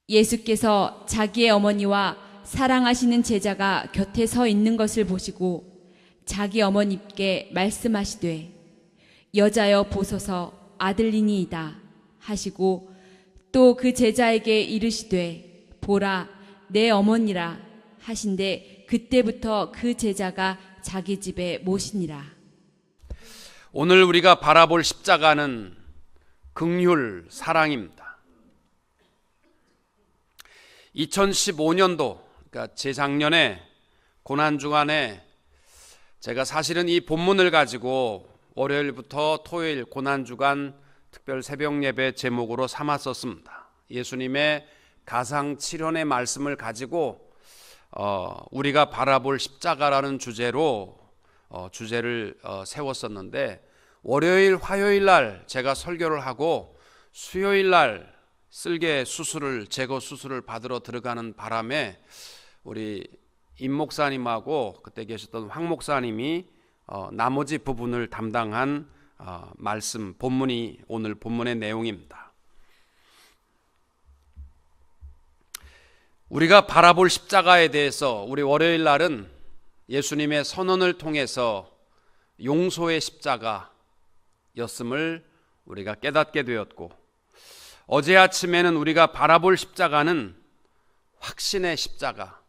예수께서 자기의 어머니와 사랑하시는 제자가 곁에 서 있는 것을 보시고 자기 어머니께 말씀하시되 여자여 보소서 아들이니이다 하시고 또 그 제자에게 이르시되 보라 내 어머니라 하신데 그때부터 그 제자가 자기 집에 모시니라. 오늘 우리가 바라볼 십자가는 긍휼 사랑입니다. 2015년도 그러니까 재작년에 고난주간에 제가 사실은 이 본문을 가지고 월요일부터 토요일 고난주간 특별 새벽 예배 제목으로 삼았었습니다. 예수님의 가상칠언의 말씀을 가지고 우리가 바라볼 십자가라는 주제로 주제를 세웠었는데 월요일 화요일 날 제가 설교를 하고 수요일 날 쓸개 수술을 제거 수술을 받으러 들어가는 바람에 우리 임 목사님하고 그때 계셨던 황 목사님이 나머지 부분을 담당한 말씀 본문이 오늘 본문의 내용입니다. 우리가 바라볼 십자가에 대해서 우리 월요일 날은 예수님의 선언을 통해서 용서의 십자가였음을 우리가 깨닫게 되었고, 어제 아침에는 우리가 바라볼 십자가는 확신의 십자가,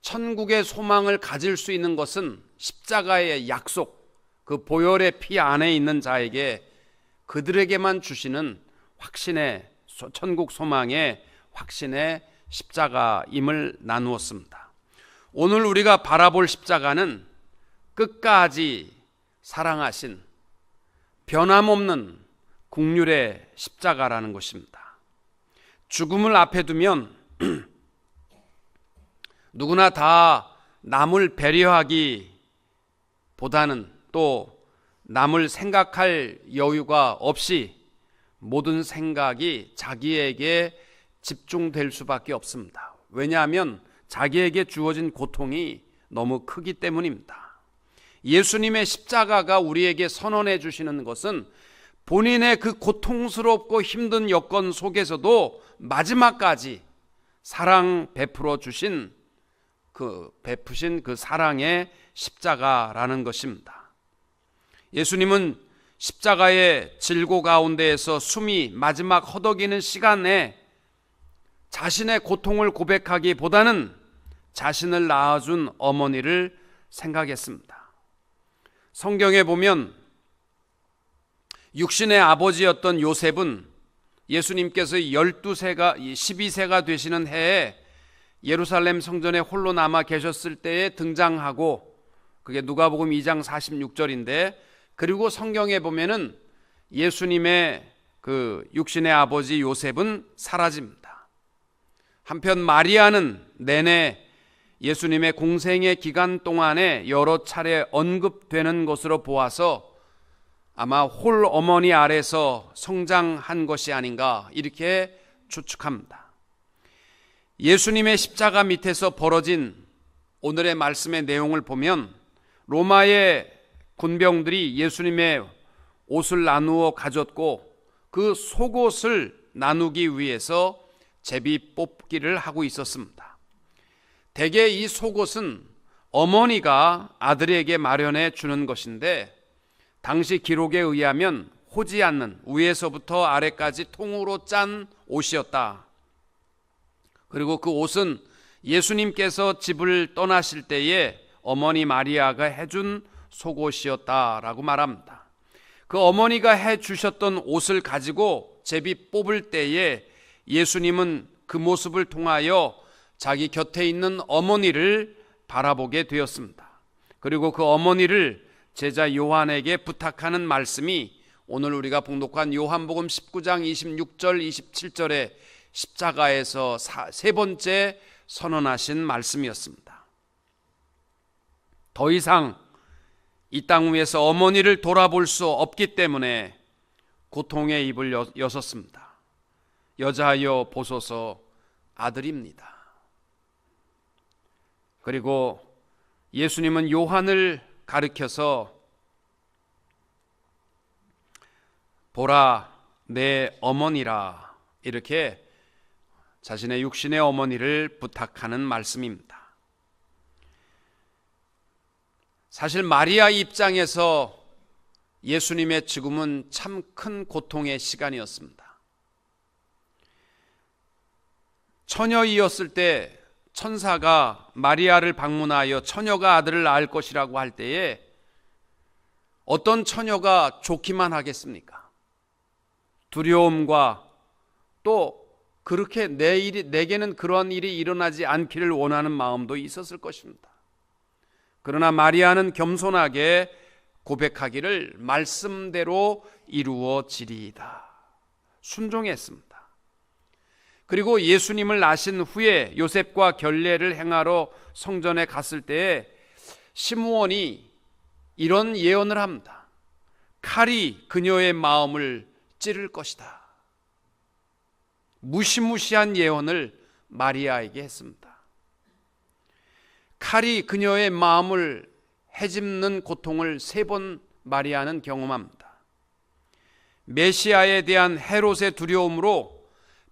천국의 소망을 가질 수 있는 것은 십자가의 약속, 그 보혈의 피 안에 있는 자에게 그들에게만 주시는 확신의 천국 소망의 확신의 십자가임을 나누었습니다. 오늘 우리가 바라볼 십자가는 끝까지 사랑하신 변함없는 긍휼의 십자가라는 것입니다. 죽음을 앞에 두면 누구나 다 남을 배려하기보다는 또 남을 생각할 여유가 없이 모든 생각이 자기에게 집중될 수밖에 없습니다. 왜냐하면 자기에게 주어진 고통이 너무 크기 때문입니다. 예수님의 십자가가 우리에게 선언해 주시는 것은 본인의 그 고통스럽고 힘든 여건 속에서도 마지막까지 사랑 베푸신 그 사랑의 십자가라는 것입니다. 예수님은 십자가의 질고 가운데에서 숨이 마지막 허덕이는 시간에 자신의 고통을 고백하기보다는 자신을 낳아준 어머니를 생각했습니다. 성경에 보면 육신의 아버지였던 요셉은 예수님께서 12세가 되시는 해에 예루살렘 성전에 홀로 남아 계셨을 때에 등장하고, 그게 누가복음 2장 46절인데, 그리고 성경에 보면은 예수님의 그 육신의 아버지 요셉은 사라집니다. 한편 마리아는 내내 예수님의 공생의 기간 동안에 여러 차례 언급되는 것으로 보아서 아마 홀 어머니 아래서 성장한 것이 아닌가 이렇게 추측합니다. 예수님의 십자가 밑에서 벌어진 오늘의 말씀의 내용을 보면 로마의 군병들이 예수님의 옷을 나누어 가졌고 그 속옷을 나누기 위해서 제비 뽑기를 하고 있었습니다. 대개 이 속옷은 어머니가 아들에게 마련해 주는 것인데, 당시 기록에 의하면 호지 않는 위에서부터 아래까지 통으로 짠 옷이었다. 그리고 그 옷은 예수님께서 집을 떠나실 때에 어머니 마리아가 해준 속옷이었다라고 말합니다. 그 어머니가 해주셨던 옷을 가지고 제비 뽑을 때에 예수님은 그 모습을 통하여 자기 곁에 있는 어머니를 바라보게 되었습니다. 그리고 그 어머니를 제자 요한에게 부탁하는 말씀이 오늘 우리가 봉독한 요한복음 19장 26절 27절에 십자가에서 세 번째 선언하신 말씀이었습니다. 더 이상 이 땅 위에서 어머니를 돌아볼 수 없기 때문에 고통의 입을 여섰습니다. 여자여 보소서 아들입니다. 그리고 예수님은 요한을 가리켜서 보라 내 어머니라 이렇게 자신의 육신의 어머니를 부탁하는 말씀입니다. 사실 마리아 입장에서 예수님의 죽음은 참 큰 고통의 시간이었습니다. 처녀이었을 때 천사가 마리아를 방문하여 처녀가 아들을 낳을 것이라고 할 때에 어떤 처녀가 좋기만 하겠습니까? 두려움과 또 그렇게 내게는 그런 일이 일어나지 않기를 원하는 마음도 있었을 것입니다. 그러나 마리아는 겸손하게 고백하기를 말씀대로 이루어지리이다. 순종했습니다. 그리고 예수님을 낳으신 후에 요셉과 결례를 행하러 성전에 갔을 때에 시므온이 이런 예언을 합니다. 칼이 그녀의 마음을 찌를 것이다. 무시무시한 예언을 마리아에게 했습니다. 칼이 그녀의 마음을 헤집는 고통을 3번 마리아는 경험합니다. 메시아에 대한 헤롯의 두려움으로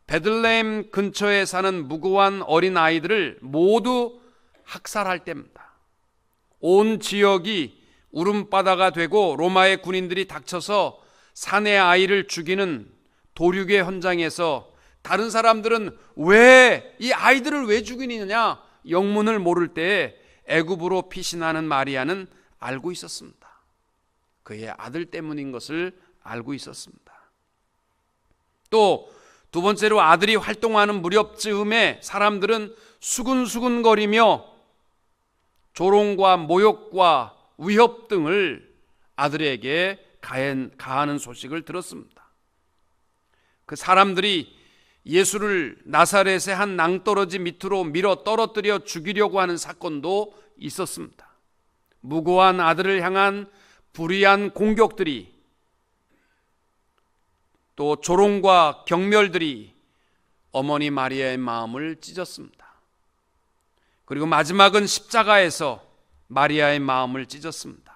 베들레헴 근처에 사는 무고한 어린 아이들을 모두 학살할 때입니다. 온 지역이 울음바다가 되고 로마의 군인들이 닥쳐서 사내 아이를 죽이는 도륙의 현장에서 다른 사람들은 왜 이 아이들을 왜 죽이느냐 영문을 모를 때에 애굽으로 피신하는 마리아는 알고 있었습니다. 그의 아들 때문인 것을 알고 있었습니다. 또 두 번째로 아들이 활동하는 무렵쯤에 사람들은 수근수근거리며 조롱과 모욕과 위협 등을 아들에게 가하는 소식을 들었습니다. 그 사람들이 예수를 나사렛의 한 낭떠러지 밑으로 밀어 떨어뜨려 죽이려고 하는 사건도 있었습니다. 무고한 아들을 향한 불의한 공격들이 또 조롱과 경멸들이 어머니 마리아의 마음을 찢었습니다. 그리고 마지막은 십자가에서 마리아의 마음을 찢었습니다.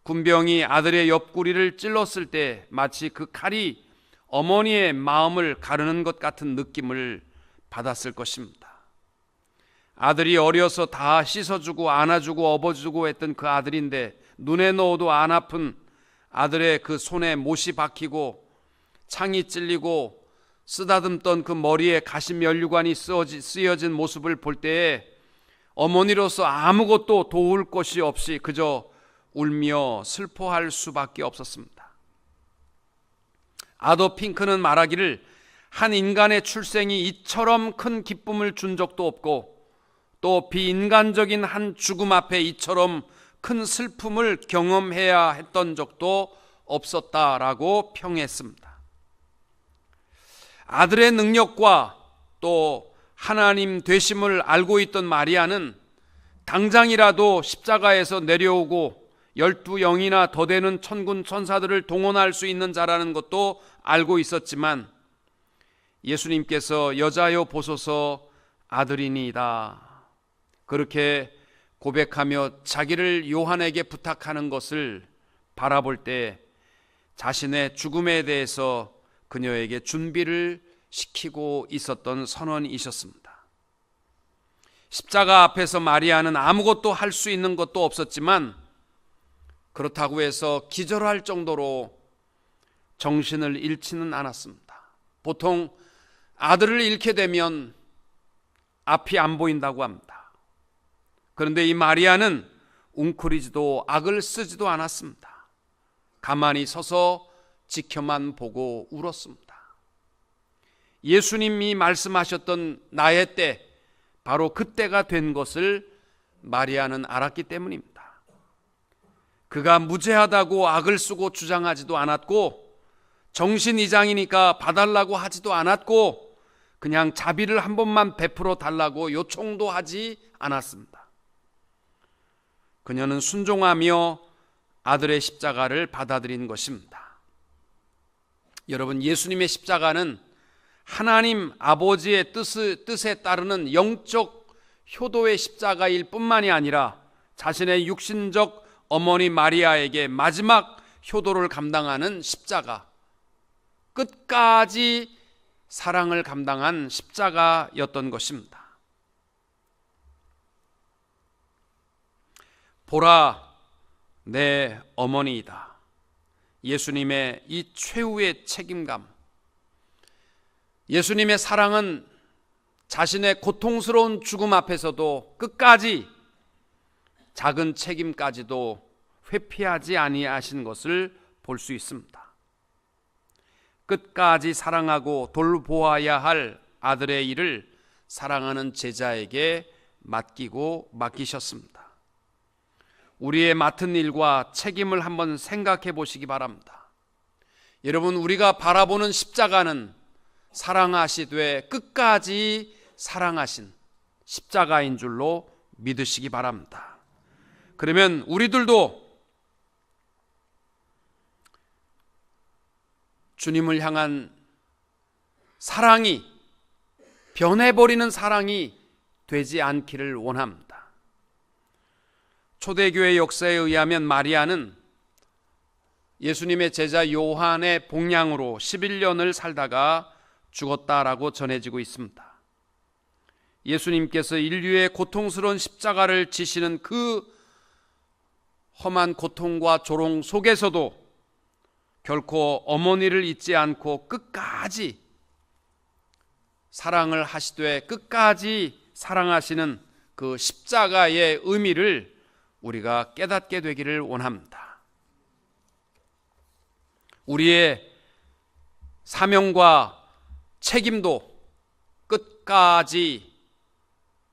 군병이 아들의 옆구리를 찔렀을 때 마치 그 칼이 어머니의 마음을 가르는 것 같은 느낌을 받았을 것입니다. 아들이 어려서 다 씻어주고 안아주고 업어주고 했던 그 아들인데 눈에 넣어도 안 아픈 아들의 그 손에 못이 박히고 창이 찔리고 쓰다듬던 그 머리에 가시면류관이 쓰여진 모습을 볼 때에 어머니로서 아무것도 도울 것이 없이 그저 울며 슬퍼할 수밖에 없었습니다. 아도 핑크는 말하기를 한 인간의 출생이 이처럼 큰 기쁨을 준 적도 없고 또 비인간적인 한 죽음 앞에 이처럼 큰 슬픔을 경험해야 했던 적도 없었다라고 평했습니다. 아들의 능력과 또 하나님 되심을 알고 있던 마리아는 당장이라도 십자가에서 내려오고 12영이나 더 되는 천군 천사들을 동원할 수 있는 자라는 것도 알고 있었지만 예수님께서 여자여 보소서 아들이니이다 그렇게 고백하며 자기를 요한에게 부탁하는 것을 바라볼 때 자신의 죽음에 대해서 그녀에게 준비를 시키고 있었던 선언이셨습니다. 십자가 앞에서 마리아는 아무것도 할 수 있는 것도 없었지만 그렇다고 해서 기절할 정도로 정신을 잃지는 않았습니다. 보통 아들을 잃게 되면 앞이 안 보인다고 합니다. 그런데 이 마리아는 웅크리지도 악을 쓰지도 않았습니다. 가만히 서서 지켜만 보고 울었습니다. 예수님이 말씀하셨던 나의 때, 바로 그때가 된 것을 마리아는 알았기 때문입니다. 그가 무죄하다고 악을 쓰고 주장하지도 않았고 정신이장이니까 봐달라고 하지도 않았고 그냥 자비를 한 번만 베풀어 달라고 요청도 하지 않았습니다. 그녀는 순종하며 아들의 십자가를 받아들인 것입니다. 여러분, 예수님의 십자가는 하나님 아버지의 뜻에 따르는 영적 효도의 십자가일 뿐만이 아니라 자신의 육신적 어머니 마리아에게 마지막 효도를 감당하는 십자가, 끝까지 사랑을 감당한 십자가였던 것입니다. 보라, 내 어머니이다. 예수님의 이 최후의 책임감, 예수님의 사랑은 자신의 고통스러운 죽음 앞에서도 끝까지 작은 책임까지도 회피하지 아니하신 것을 볼 수 있습니다. 끝까지 사랑하고 돌보아야 할 아들의 일을 사랑하는 제자에게 맡기셨습니다. 우리의 맡은 일과 책임을 한번 생각해 보시기 바랍니다. 여러분, 우리가 바라보는 십자가는 사랑하시되 끝까지 사랑하신 십자가인 줄로 믿으시기 바랍니다. 그러면 우리들도 주님을 향한 사랑이, 변해버리는 사랑이 되지 않기를 원합니다. 초대교회 역사에 의하면 마리아는 예수님의 제자 요한의 복량으로 11년을 살다가 죽었다라고 전해지고 있습니다. 예수님께서 인류의 고통스러운 십자가를 지시는 그 험한 고통과 조롱 속에서도 결코 어머니를 잊지 않고 끝까지 사랑을 하시되 끝까지 사랑하시는 그 십자가의 의미를 우리가 깨닫게 되기를 원합니다. 우리의 사명과 책임도 끝까지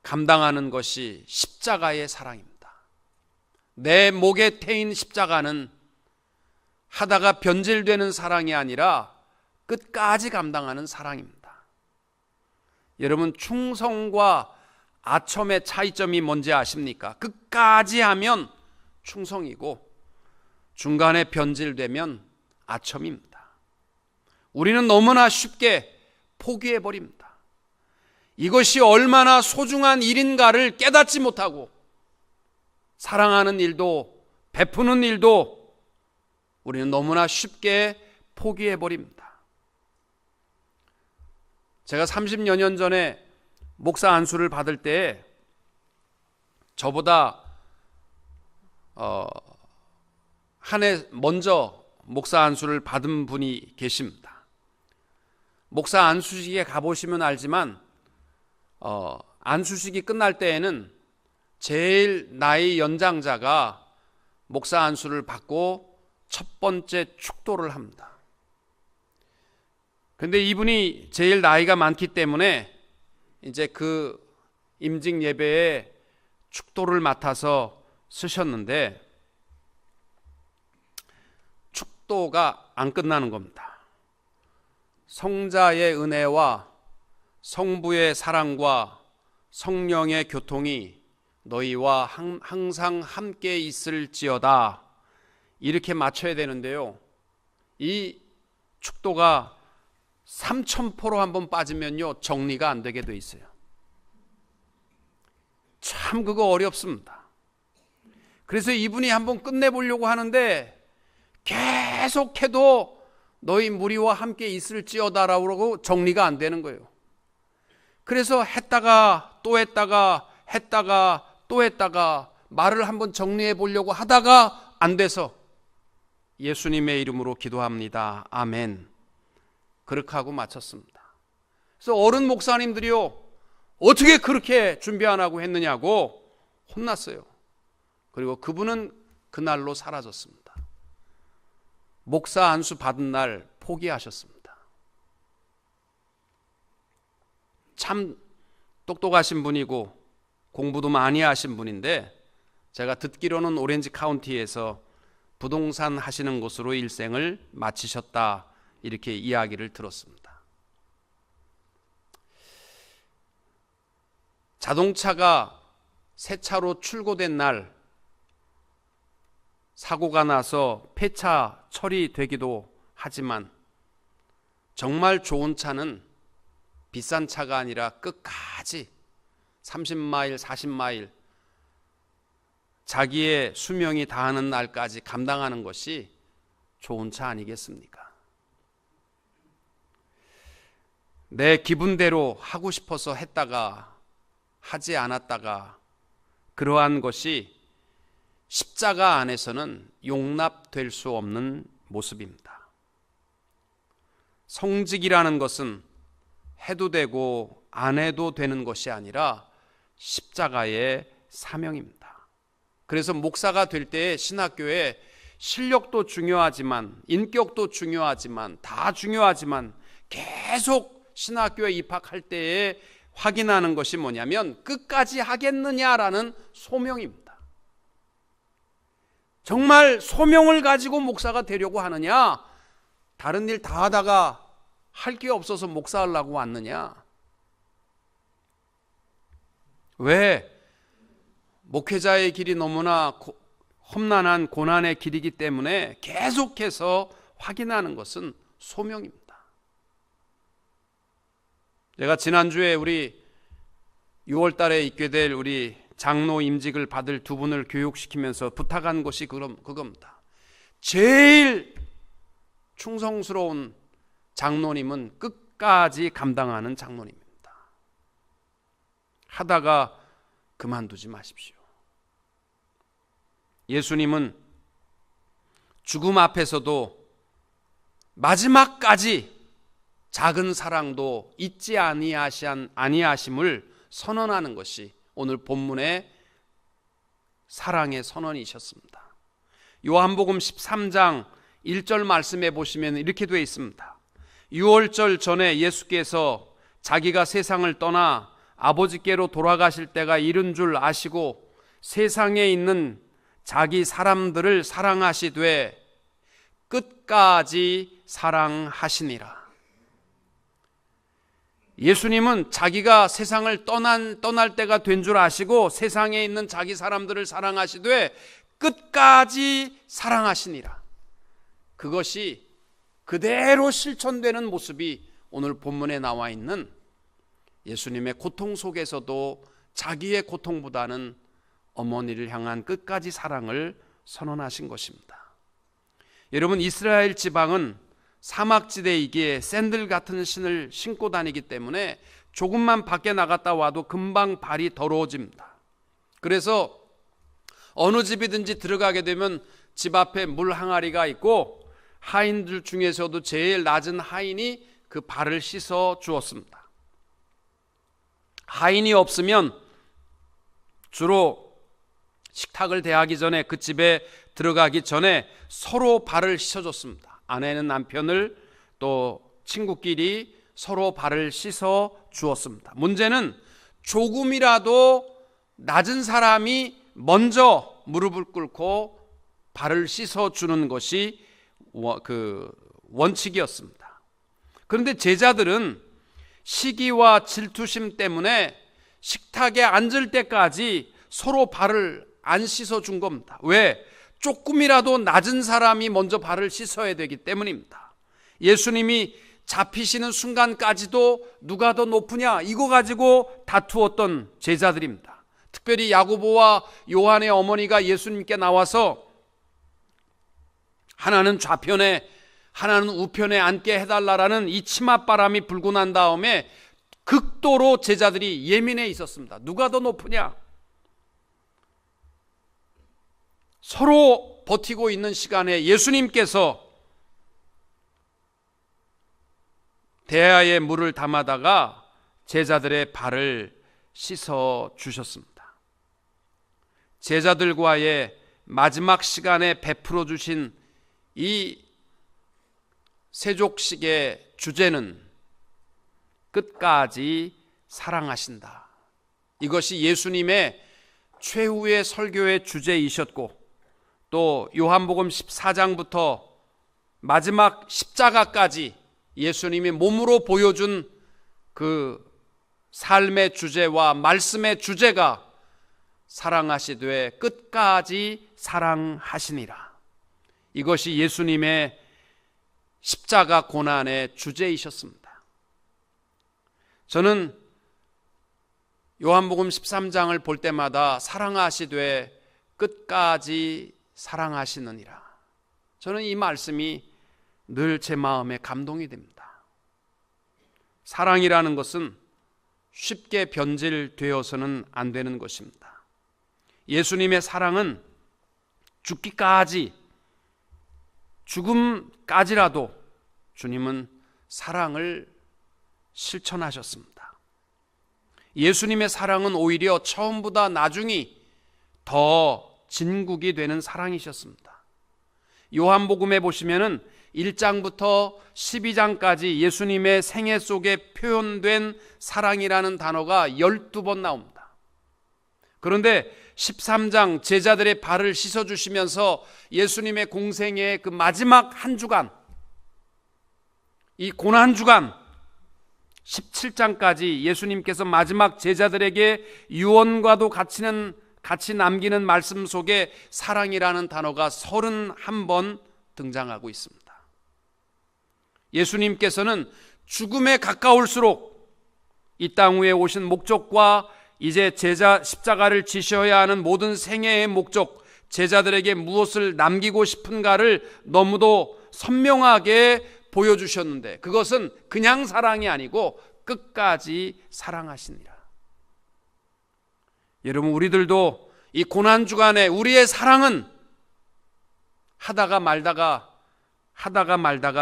감당하는 것이 십자가의 사랑입니다. 내 목에 태인 십자가는 하다가 변질되는 사랑이 아니라 끝까지 감당하는 사랑입니다. 여러분, 충성과 아첨의 차이점이 뭔지 아십니까? 끝까지 하면 충성이고 중간에 변질되면 아첨입니다. 우리는 너무나 쉽게 포기해버립니다. 이것이 얼마나 소중한 일인가를 깨닫지 못하고 사랑하는 일도 베푸는 일도 우리는 너무나 쉽게 포기해버립니다. 제가 30여 년 전에 목사 안수를 받을 때 저보다 한 해 먼저 목사 안수를 받은 분이 계십니다. 목사 안수식에 가보시면 알지만 안수식이 끝날 때에는 제일 나이 연장자가 목사 안수를 받고 첫 번째 축도를 합니다. 그런데 이분이 제일 나이가 많기 때문에 이제 그 임직 예배에 축도를 맡아서 쓰셨는데 축도가 안 끝나는 겁니다. 성자의 은혜와 성부의 사랑과 성령의 교통이 너희와 항상 함께 있을지어다, 이렇게 맞춰야 되는데요, 이 축도가 3000포로 한번 빠지면요 정리가 안 되게 돼 있어요. 참 그거 어렵습니다. 그래서 이분이 한번 끝내보려고 하는데 계속해도 너희 무리와 함께 있을지어다라고 정리가 안 되는 거예요. 그래서 했다가 또 했다가 또 했다가 말을 한번 정리해 보려고 하다가 안 돼서 예수님의 이름으로 기도합니다. 아멘. 그렇게 하고 마쳤습니다. 그래서 어른 목사님들이요, 어떻게 그렇게 준비 안 하고 했느냐고 혼났어요. 그리고 그분은 그날로 사라졌습니다. 목사 안수 받은 날 포기하셨습니다. 참 똑똑하신 분이고 공부도 많이 하신 분인데 제가 듣기로는 오렌지 카운티에서 부동산 하시는 곳으로 일생을 마치셨다, 이렇게 이야기를 들었습니다. 자동차가 새 차로 출고된 날 사고가 나서 폐차 처리되기도 하지만 정말 좋은 차는 비싼 차가 아니라 끝까지 30마일, 40마일 자기의 수명이 다하는 날까지 감당하는 것이 좋은 차 아니겠습니까? 내 기분대로 하고 싶어서 했다가 하지 않았다가 그러한 것이 십자가 안에서는 용납될 수 없는 모습입니다. 성직이라는 것은 해도 되고 안 해도 되는 것이 아니라 십자가의 사명입니다. 그래서 목사가 될 때에 신학교에 실력도 중요하지만 인격도 중요하지만 다 중요하지만 계속 신학교에 입학할 때에 확인하는 것이 뭐냐면 끝까지 하겠느냐라는 소명입니다. 정말 소명을 가지고 목사가 되려고 하느냐, 다른 일 다 하다가 할 게 없어서 목사하려고 왔느냐. 왜? 목회자의 길이 너무나 험난한 고난의 길이기 때문에 계속해서 확인하는 것은 소명입니다. 제가 지난주에 우리 6월 달에 있게 될 우리 장로 임직을 받을 두 분을 교육시키면서 부탁한 것이 그겁니다. 제일 충성스러운 장로님은 끝까지 감당하는 장로님입니다. 하다가 그만두지 마십시오. 예수님은 죽음 앞에서도 마지막까지 작은 사랑도 잊지 아니하심을 선언하는 것이 오늘 본문의 사랑의 선언이셨습니다. 요한복음 13장 1절 말씀에 보시면 이렇게 되어 있습니다. 유월절 전에 예수께서 자기가 세상을 떠나 아버지께로 돌아가실 때가 이른 줄 아시고 세상에 있는 자기 사람들을 사랑하시되 끝까지 사랑하시니라. 예수님은 자기가 세상을 떠날 때가 된 줄 아시고 세상에 있는 자기 사람들을 사랑하시되 끝까지 사랑하시니라. 그것이 그대로 실천되는 모습이 오늘 본문에 나와 있는 예수님의 고통 속에서도 자기의 고통보다는 어머니를 향한 끝까지 사랑을 선언하신 것입니다. 여러분, 이스라엘 지방은 사막지대이기에 샌들 같은 신을 신고 다니기 때문에 조금만 밖에 나갔다 와도 금방 발이 더러워집니다. 그래서 어느 집이든지 들어가게 되면 집 앞에 물 항아리가 있고 하인들 중에서도 제일 낮은 하인이 그 발을 씻어 주었습니다. 하인이 없으면 주로 식탁을 대하기 전에 그 집에 들어가기 전에 서로 발을 씻어줬습니다. 아내는 남편을, 또 친구끼리 서로 발을 씻어 주었습니다. 문제는 조금이라도 낮은 사람이 먼저 무릎을 꿇고 발을 씻어 주는 것이 그 원칙이었습니다. 그런데 제자들은 시기와 질투심 때문에 식탁에 앉을 때까지 서로 발을 안 씻어 준 겁니다. 왜? 조금이라도 낮은 사람이 먼저 발을 씻어야 되기 때문입니다. 예수님이 잡히시는 순간까지도 누가 더 높으냐, 이거 가지고 다투었던 제자들입니다. 특별히 야고보와 요한의 어머니가 예수님께 나와서 하나는 좌편에 하나는 우편에 앉게 해달라라는 이 치맛바람이 불고 난 다음에 극도로 제자들이 예민해 있었습니다. 누가 더 높으냐? 서로 버티고 있는 시간에 예수님께서 대야에 물을 담아다가 제자들의 발을 씻어 주셨습니다. 제자들과의 마지막 시간에 베풀어 주신 이 세족식의 주제는 끝까지 사랑하신다. 이것이 예수님의 최후의 설교의 주제이셨고, 또 요한복음 14장부터 마지막 십자가까지 예수님이 몸으로 보여준 그 삶의 주제와 말씀의 주제가 사랑하시되 끝까지 사랑하시니라. 이것이 예수님의 십자가 고난의 주제이셨습니다. 저는 요한복음 13장을 볼 때마다 사랑하시되 끝까지 사랑하시느니라. 저는 이 말씀이 늘 제 마음에 감동이 됩니다. 사랑이라는 것은 쉽게 변질되어서는 안 되는 것입니다. 예수님의 사랑은 죽기까지, 죽음까지라도 주님은 사랑을 실천하셨습니다. 예수님의 사랑은 오히려 처음보다 나중이 더 진국이 되는 사랑이셨습니다. 요한복음에 보시면은 1장부터 12장까지 예수님의 생애 속에 표현된 사랑이라는 단어가 12번 나옵니다. 그런데 13장 제자들의 발을 씻어주시면서 예수님의 공생의 그 마지막 한 주간, 이 고난주간 17장까지 예수님께서 마지막 제자들에게 유언과도 같이 남기는 말씀 속에 사랑이라는 단어가 31번 등장하고 있습니다. 예수님께서는 죽음에 가까울수록 이 땅 위에 오신 목적과 이제 십자가를 지셔야 하는 모든 생애의 목적, 제자들에게 무엇을 남기고 싶은가를 너무도 선명하게 보여주셨는데, 그것은 그냥 사랑이 아니고 끝까지 사랑하시니라. 여러분, 우리들도 이 고난주간에 우리의 사랑은 하다가 말다가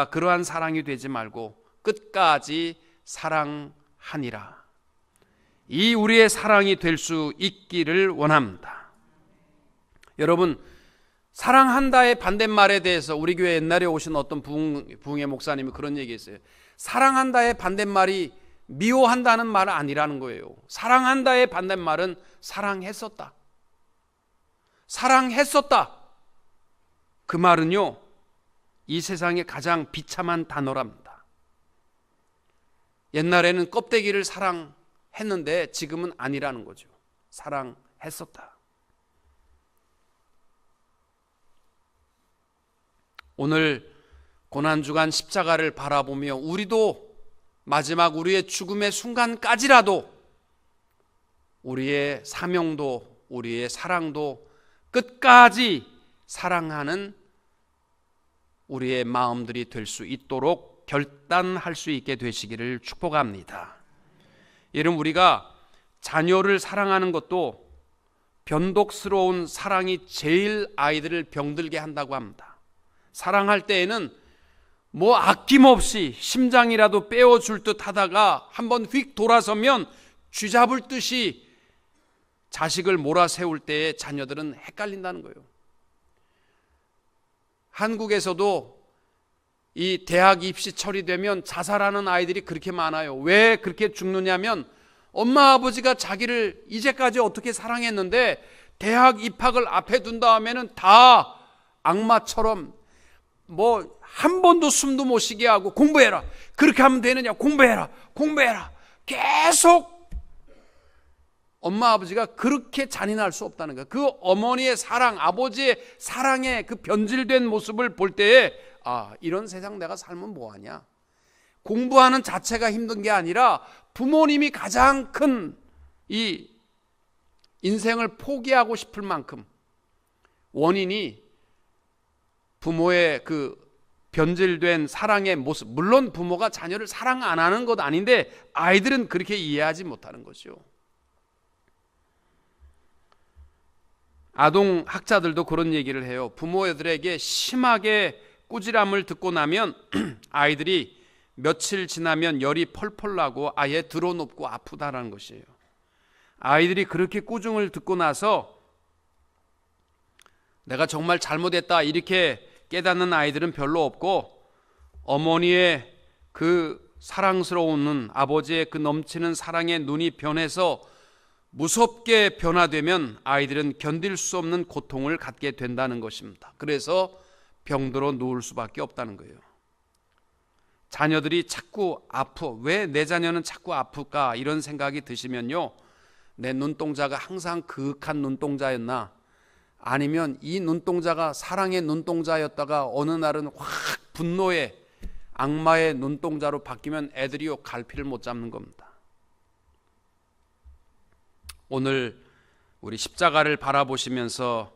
그러한 사랑이 되지 말고 끝까지 사랑하니라. 이 우리의 사랑이 될 수 있기를 원합니다. 여러분, 사랑한다의 반대말에 대해서 우리 교회 옛날에 오신 어떤 부흥의 목사님이 그런 얘기했어요. 사랑한다의 반대말이 미워한다는 말은 아니라는 거예요. 사랑한다의 반대말은 사랑했었다. 사랑했었다. 그 말은요, 이 세상의 가장 비참한 단어랍니다. 옛날에는 껍데기를 사랑했는데 지금은 아니라는 거죠. 사랑했었다. 오늘 고난주간 십자가를 바라보며 우리도 마지막 우리의 죽음의 순간까지라도 우리의 사명도, 우리의 사랑도 끝까지 사랑하는 우리의 마음들이 될 수 있도록 결단할 수 있게 되시기를 축복합니다. 여러분, 우리가 자녀를 사랑하는 것도 변덕스러운 사랑이 제일 아이들을 병들게 한다고 합니다. 사랑할 때에는 뭐 아낌없이 심장이라도 빼어줄 듯 하다가 한번 휙 돌아서면 쥐잡을 듯이 자식을 몰아세울 때에 자녀들은 헷갈린다는 거예요. 한국에서도 이 대학 입시 처리되면 자살하는 아이들이 그렇게 많아요. 왜 그렇게 죽느냐면 엄마 아버지가 자기를 이제까지 어떻게 사랑했는데 대학 입학을 앞에 둔 다음에는 다 악마처럼 뭐 한 번도 숨도 못 쉬게 하고 공부해라. 그렇게 하면 되느냐. 공부해라. 계속 엄마 아버지가 그렇게 잔인할 수 없다는 거예요. 그 어머니의 사랑, 아버지의 사랑의 그 변질된 모습을 볼 때에 이런 세상 내가 살면 뭐하냐. 공부하는 자체가 힘든 게 아니라 부모님이 가장 큰 이 인생을 포기하고 싶을 만큼 원인이 부모의 그 변질된 사랑의 모습, 물론 부모가 자녀를 사랑 안 하는 것 아닌데 아이들은 그렇게 이해하지 못하는 거죠. 아동학자들도 그런 얘기를 해요. 부모들에게 심하게 꾸지람을 듣고 나면 아이들이 며칠 지나면 열이 펄펄 나고 아예 드러눕고 아프다라는 것이에요. 아이들이 그렇게 꾸중을 듣고 나서 내가 정말 잘못했다 이렇게 깨닫는 아이들은 별로 없고, 어머니의 그 사랑스러운 눈, 아버지의 그 넘치는 사랑의 눈이 변해서 무섭게 변화되면 아이들은 견딜 수 없는 고통을 갖게 된다는 것입니다. 그래서 병들어 누울 수밖에 없다는 거예요. 자녀들이 자꾸 왜 내 자녀는 자꾸 아플까 이런 생각이 드시면요, 내 눈동자가 항상 그윽한 눈동자였나, 아니면 이 눈동자가 사랑의 눈동자였다가 어느 날은 확 분노의 악마의 눈동자로 바뀌면 애들이요 갈피를 못 잡는 겁니다. 오늘 우리 십자가를 바라보시면서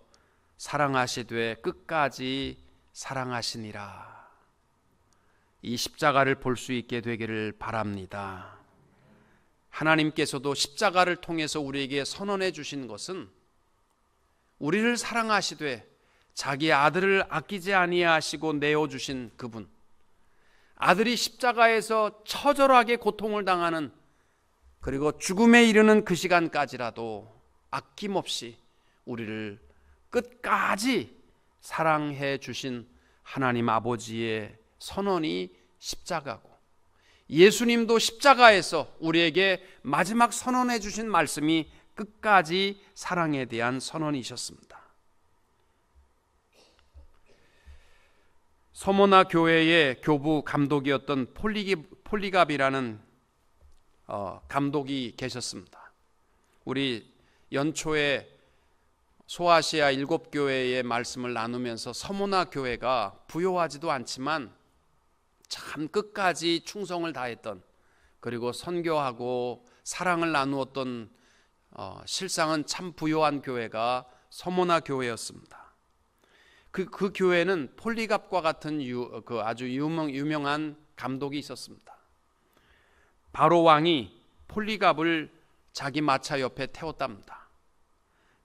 사랑하시되 끝까지 사랑하시니라. 이 십자가를 볼 수 있게 되기를 바랍니다. 하나님께서도 십자가를 통해서 우리에게 선언해 주신 것은 우리를 사랑하시되 자기 아들을 아끼지 아니하시고 내어 주신 그분, 아들이 십자가에서 처절하게 고통을 당하는, 그리고 죽음에 이르는 그 시간까지라도 아낌없이 우리를 끝까지 사랑해 주신 하나님 아버지의 선언이 십자가고, 예수님도 십자가에서 우리에게 마지막 선언해 주신 말씀이 끝까지 사랑에 대한 선언이셨습니다. 서모나 교회의 교부 감독이었던 폴리갑이라는 감독이 계셨습니다. 우리 연초에 소아시아 7교회의 말씀을 나누면서 서모나 교회가 부요하지도 않지만 참 끝까지 충성을 다했던, 그리고 선교하고 사랑을 나누었던 실상은 참 부요한 교회가 서모나 교회였습니다. 그 교회는 폴리갑과 같은 아주 유명한 감독이 있었습니다. 바로 왕이 폴리갑을 자기 마차 옆에 태웠답니다.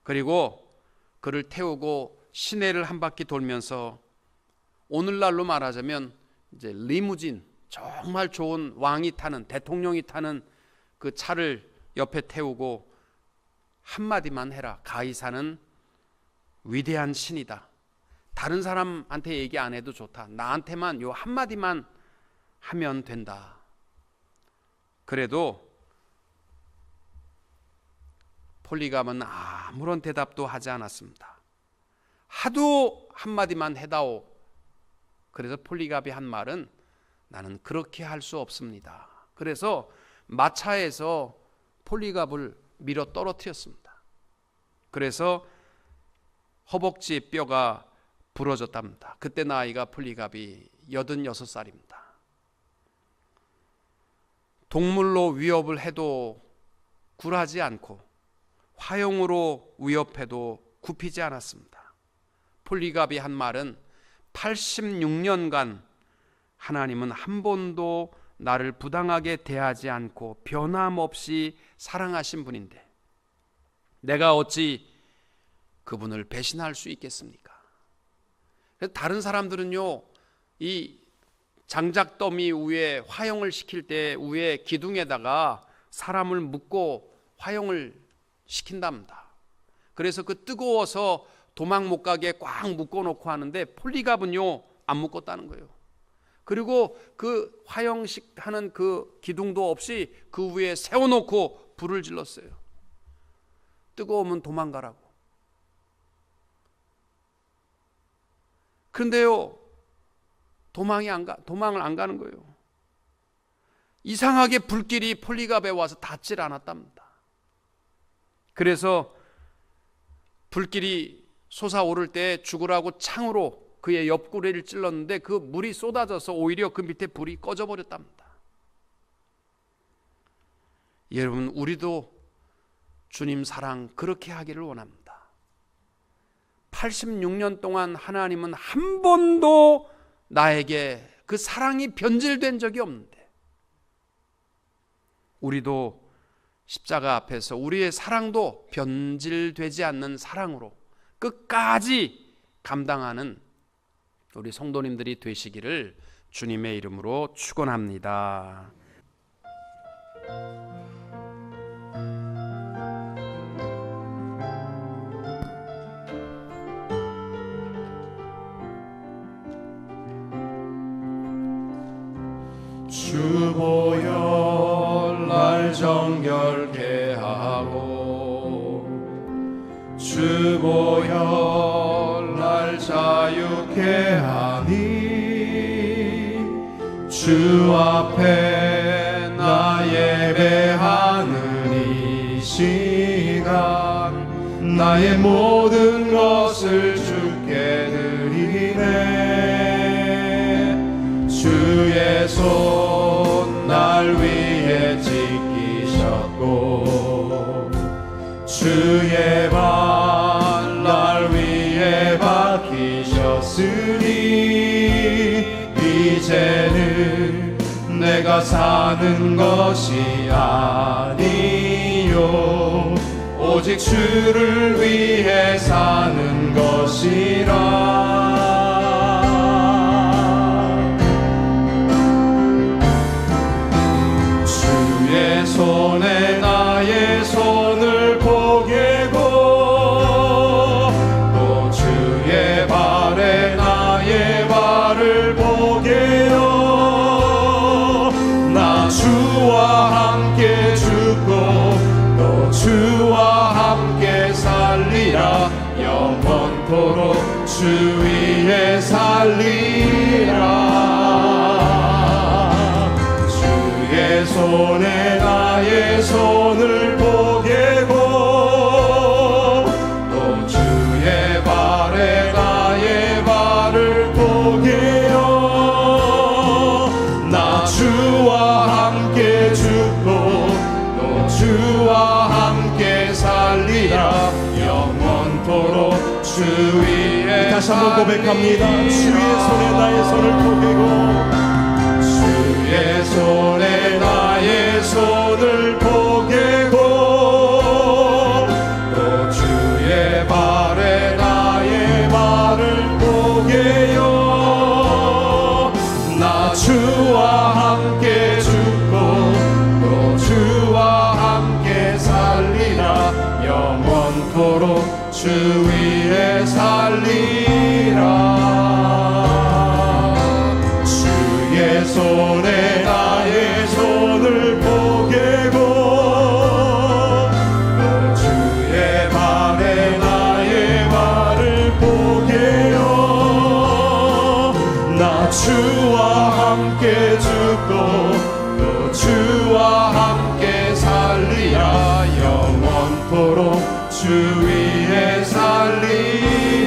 그리고 그를 태우고 시내를 한 바퀴 돌면서, 오늘날로 말하자면 이제 리무진, 정말 좋은 왕이 타는, 대통령이 타는 그 차를 옆에 태우고 한마디만 해라. 가이사는 위대한 신이다. 다른 사람한테 얘기 안 해도 좋다. 나한테만 요 한마디만 하면 된다. 그래도 폴리갑은 아무런 대답도 하지 않았습니다. 하도 한마디만 해다오. 그래서 폴리갑이 한 말은, 나는 그렇게 할 수 없습니다. 그래서 마차에서 폴리갑을 밀어 떨어뜨렸습니다. 그래서 허벅지 뼈가 부러졌답니다. 그때 나이가 폴리갑이 86살입니다. 동물로 위협을 해도 굴하지 않고 화용으로 위협해도 굽히지 않았습니다. 폴리갑이 한 말은, 86년간 하나님은 한 번도 나를 부당하게 대하지 않고 변함없이 사랑하신 분인데 내가 어찌 그분을 배신할 수 있겠습니까? 다른 사람들은요, 이 장작더미 위에 화형을 시킬 때 위에 기둥에다가 사람을 묶고 화형을 시킨답니다. 그래서 그 뜨거워서 도망 못 가게 꽉 묶어놓고 하는데, 폴리갑은요 안 묶었다는 거예요. 그리고 그 화형식 하는 그 기둥도 없이 그 위에 세워놓고 불을 질렀어요. 뜨거우면 도망가라고. 그런데요, 도망을 안 가는 거예요. 이상하게 불길이 폴리갑에 와서 닿질 않았답니다. 그래서 불길이 솟아오를 때 죽으라고 창으로 그의 옆구리를 찔렀는데 그 물이 쏟아져서 오히려 그 밑에 불이 꺼져버렸답니다. 여러분, 우리도 주님 사랑 그렇게 하기를 원합니다. 86년 동안 하나님은 한 번도 나에게 그 사랑이 변질된 적이 없는데, 우리도 십자가 앞에서 우리의 사랑도 변질되지 않는 사랑으로 끝까지 감당하는 우리 성도님들이 되시기를 주님의 이름으로 축원합니다. 주보혈 날 정결케 하고 주보혈 날 자유케 하니 주 앞에 나 예배하는 이 시간 나의 모든 것을 주께 드리네. 주의 손 날 위에 지키셨고 주의 발 날 위에 박히셨으니 이제는 사는 것이 아니요 오직 주를 위해 사는 것이라. 주의 손에 나의 손을 포개고 또 주의 발에 나의 발을 포개요. 나 주와 함께 죽고 또 주와 함께 살리라. 영원토록 주 위에 살리라. 주의 손에 나의 손을 포개고 또 주의 발에 나의 발을 포개요. 나 주와 함께 죽고 또 주와 함께 살리라. 영원토록 주 위에 다시 한번 고백합니다. 주의 손에 나의 손을 포개고 주의 손에 나의 손을 포개고 또 주의 발에 나의 발을 포개요. 나 주와 함께 죽고 또 주와 함께 살리라. 영원토록 주 위에 살리라. 주의 손에 나의 손을 포개고 또 주의 발에 나의 발을 포개요. 나 주와 함께 죽고 또 주와 함께 살리라. 영원토록 주 위에 살리라.